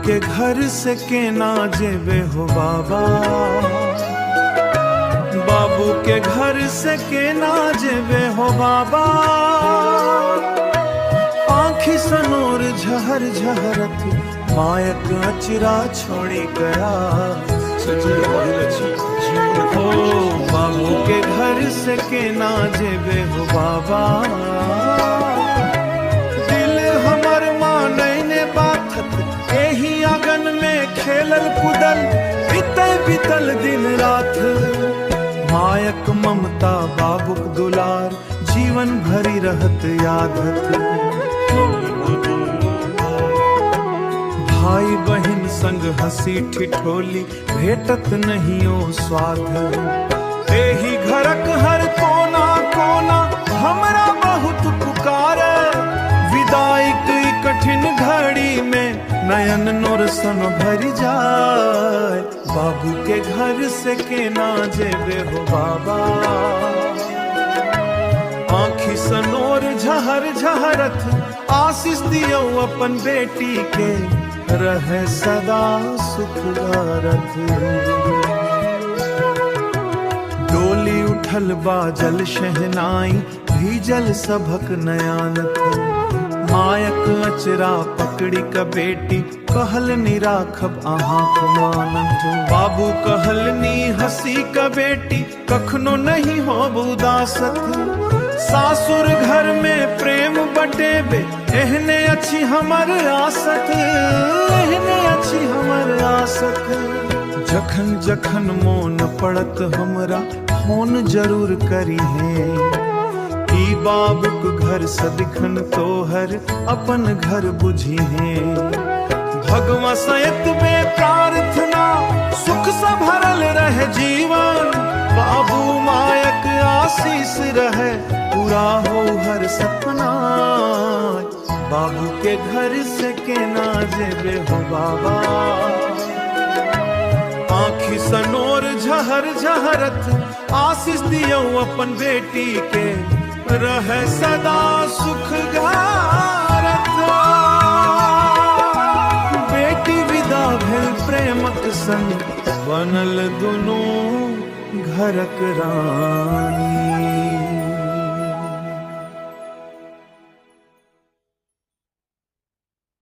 के घर से केना जेबे हो बाबा, बाबू के घर से केना जेबे हो बाबा। आँखी सनोर झहर झहरत मायक अचरा छोड़ी गया। ओ बाबू के घर से केना जेबे हो बाबा, दिल हमर मानैने बाथत एही आंगन में खेलल कूदल बीतल दिन रात। मायक ममता बाबूक दुलार जीवन भरी रहत यादत। भाई बहिन संग हंसी ठिठोली भेटत नहीं ओ स्वाद। एही घरक हर कोना कोना हमरा बहुत पुकारे। विदाईक ई कठिन घड़ी में नयन नोर सन भरी जाए। बाबू के घर से केना जेबे हो बाबा, आँखी सनोर झहर झहरत आशीष दियो अपन बेटी के रहे सदा सुख गारत। डोली उठल बाजल शहनाई भीजल सभक नयानत। मायक अचरा पकड़ी क बेटी कहलनी राखब अहाँक मानत। बाबू कहलनी हंसी क बेटी कखनो नहीं होब उदासत। सासुर घर में प्रेम बटेबे एहने अच्छी हमर आसत, एहने अच्छी हमर आसत। जखन जखन मोन पड़त हमरा फोन जरूर करी है। ई बाबूक घर सदिखन तोहर अपन घर बुझी है। भगवा सयत में प्रार्थना सुख से भरल रहे जीवन। बाबू मायक आशीष रहे पूरा हो हर सपना। बाबू के घर से केना जेबे हो बाबा, आँखी सनोर झहर झहरत आशीष दियो अपन बेटी के रहे सदा सुख गारत। बेटी विदा भेल प्रेमक संग बनल दुनू घरक रानी।